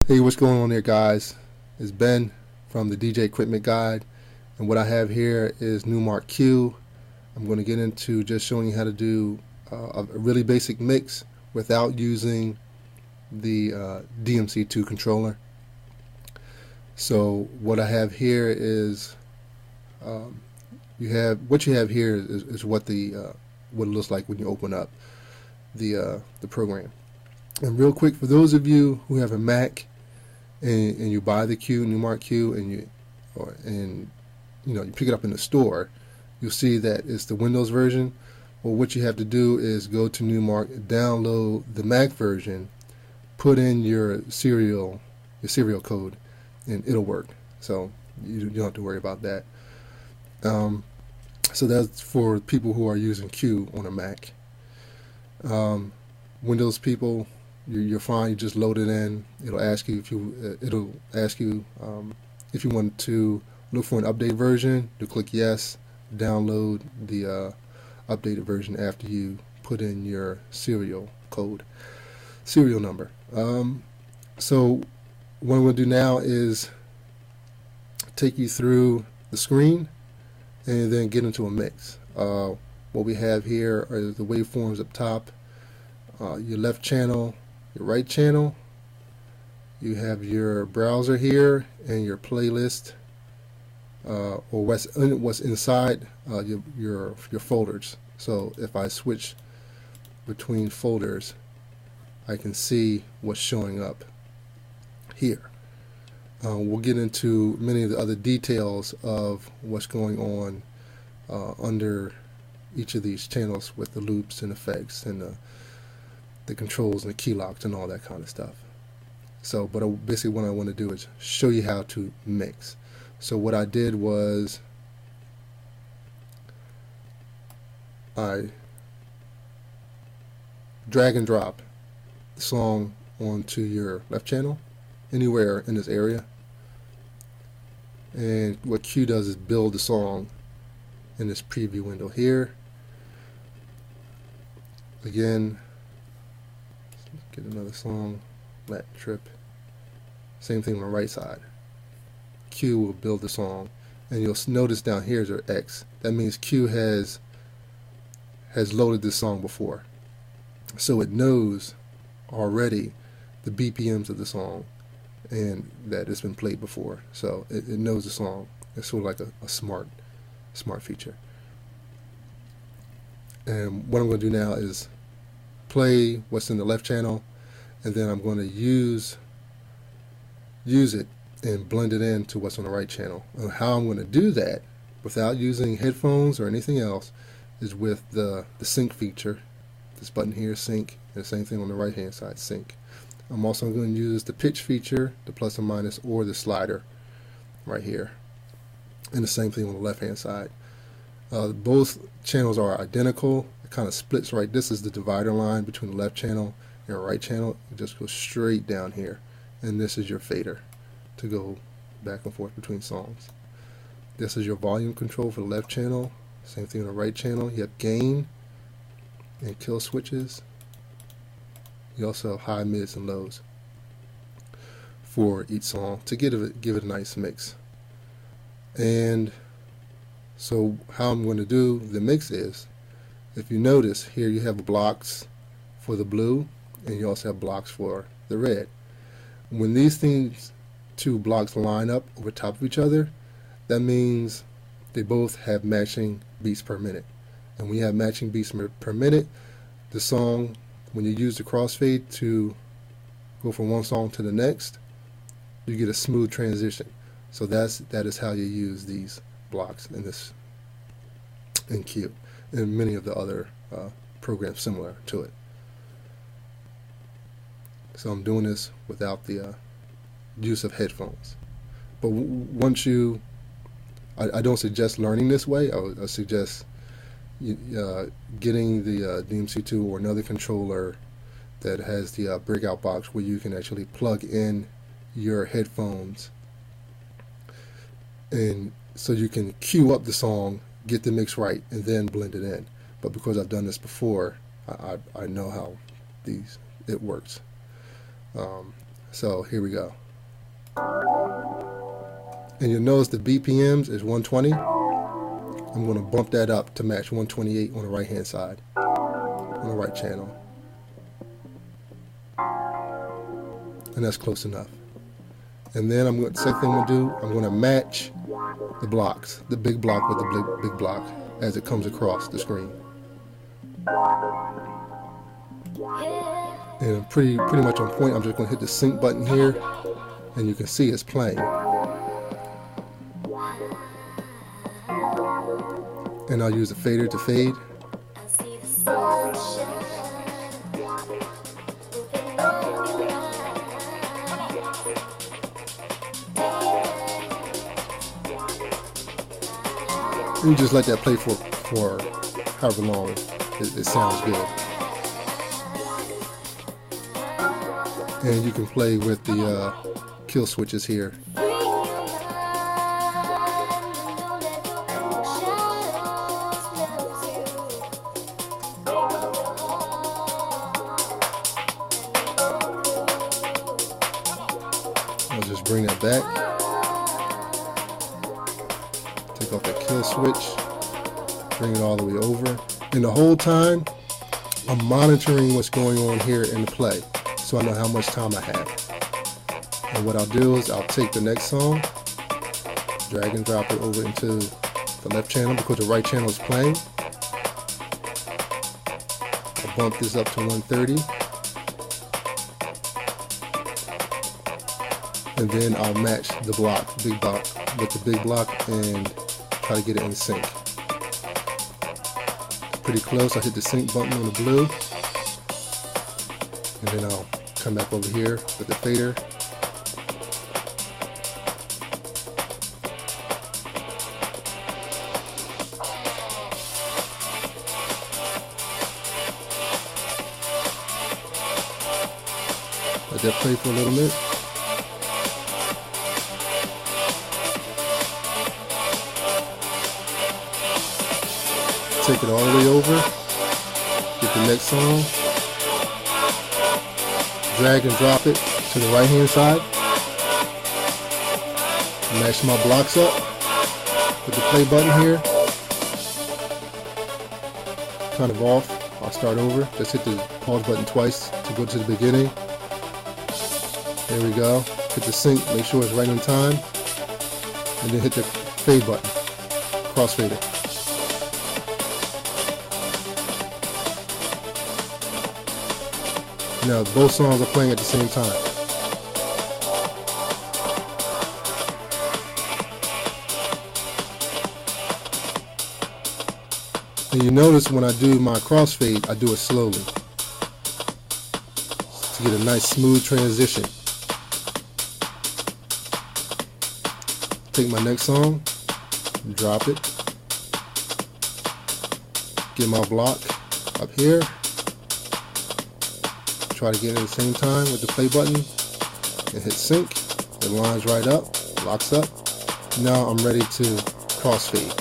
Hey, what's going on there, guys? It's Ben from the DJ Equipment Guide, and what I have here is Numark Q. I'm going to get into just showing you how to do a really basic mix without using the DMC2 controller. So what I have here is what you have here is what what it looks like when you open up the program. And real quick, for those of you who have a Mac and you buy the Numark Q, and you pick it up in the store, you'll see that it's the Windows version. Well, what you have to do is go to Numark, download the Mac version, put in your serial code, and it'll work. So you don't have to worry about that. So that's for people who are using Q on a Mac. Windows people, you're fine. You just load it in. It'll ask you if you want to look for an updated version. You click yes, download the updated version after you put in your serial number. So what I'm going to do now is take you through the screen and then get into a mix. What we have here are the waveforms up top, your left channel, your right channel. You have your browser here and your playlist, or what's inside your folders. So if I switch between folders, I can see what's showing up here. We'll get into many of the other details of what's going on under each of these channels with the loops and effects and the controls and the key locks and all that kind of stuff. So, but basically what I want to do is show you how to mix. So what I did was I drag and drop the song onto your left channel anywhere in this area, and what Q does is build the song in this preview window here. Again, get another song, Lat Trip. Same thing on the right side. Q will build the song, and you'll notice down here is our X. That means Q has loaded this song before, so it knows already the BPMs of the song and that it's been played before. So it knows the song. It's sort of like a smart feature. And what I'm going to do now is play what's in the left channel, and then I'm going to use it and blend it into what's on the right channel. And how I'm going to do that without using headphones or anything else is with the sync feature. This button here, sync, and the same thing on the right hand side, sync. I'm also going to use the pitch feature, the plus and minus, or the slider right here, and the same thing on the left hand side. Both channels are identical. It kind of splits right. This is the divider line between the left channel and the right channel. It just goes straight down here, and this is your fader to go back and forth between songs. This is your volume control for the left channel. Same thing on the right channel. You have gain and kill switches. You also have high, mids, and lows for each song to give it a nice mix. And so how I'm going to do the mix is, if you notice here, you have blocks for the blue, and you also have blocks for the red. When these two blocks line up over top of each other, that means they both have matching beats per minute. And when you have matching beats per minute, the song, when you use the crossfade to go from one song to the next, you get a smooth transition. So that is how you use these blocks in Q, and many of the other programs similar to it. So I'm doing this without the use of headphones. But once I don't suggest learning this way. I suggest getting the DMC2 or another controller that has the breakout box where you can actually plug in your headphones, and so you can cue up the song, get the mix right, and then blend it in. But because I've done this before, I know how it works. So here we go. And you'll notice the BPMs is 120. I'm going to bump that up to match 128 on the right hand side, on the right channel. And that's close enough. And then the second thing I'm going to do, I'm going to match the blocks, the big block with the big block as it comes across the screen. And pretty much on point. I'm just going to hit the sync button here, and you can see it's playing. And I'll use a fader to fade. And you just let that play for however long it sounds good. And you can play with the kill switches here. I'll just bring that back. Take off that kill switch. Bring it all the way over. And the whole time, I'm monitoring what's going on here in the play, so I know how much time I have. And what I'll do is I'll take the next song, drag and drop it over into the left channel because the right channel is playing. I'll bump this up to 130. And then I'll match the block, big block, with the big block and try to get it in sync. Pretty close. I hit the sync button on the blue. And then I'll come back over here with the fader. Let that play for a little bit. Take it all the way over. Get the next song. Drag and drop it to the right hand side. Match my blocks up with the play button here. Kind of off. I'll start over. Just hit the pause button twice to go to the beginning. There we go. Hit the sync, make sure it's right on time. And then hit the fade button. Crossfader. Now both songs are playing at the same time. And you notice when I do my crossfade, I do it slowly to get a nice smooth transition. Take my next song, drop it, get my block up here. Try to get it at the same time with the play button and hit sync. It lines right up, locks up. Now I'm ready to crossfade.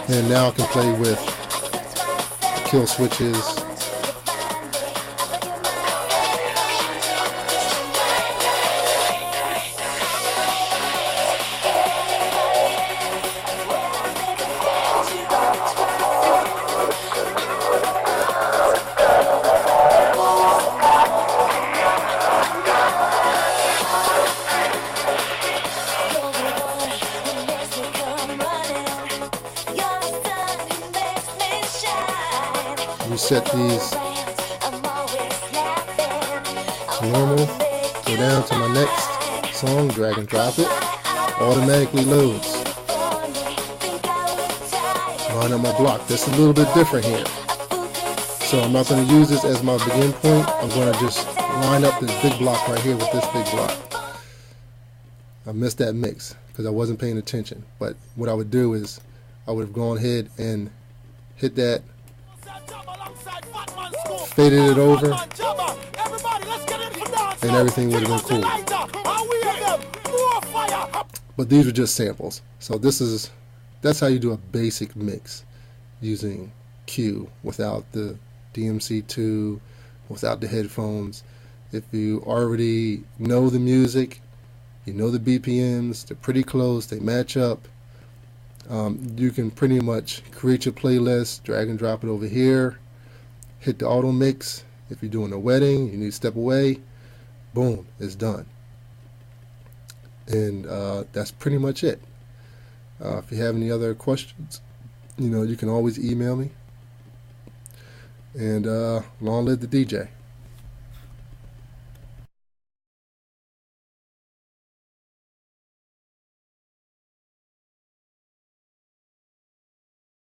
And now I can play with the kill switches. Reset these to normal, go down to my next song, drag and drop it, automatically loads. Line up my block. That's a little bit different here. So I'm not going to use this as my begin point. I'm going to just line up this big block right here with this big block. I missed that mix because I wasn't paying attention. But what I would do is I would have gone ahead and hit that, faded it over, and everything would have been cool. But these are just samples. So that's how you do a basic mix using Q without the DMC2, without the headphones. If you already know the music, you know the BPMs, they're pretty close, they match up, you can pretty much create your playlist, drag and drop it over here, hit the auto mix. If you're doing a wedding, you need to step away, boom, it's done. And that's pretty much it. If you have any other questions, you can always email me. And long live the DJ.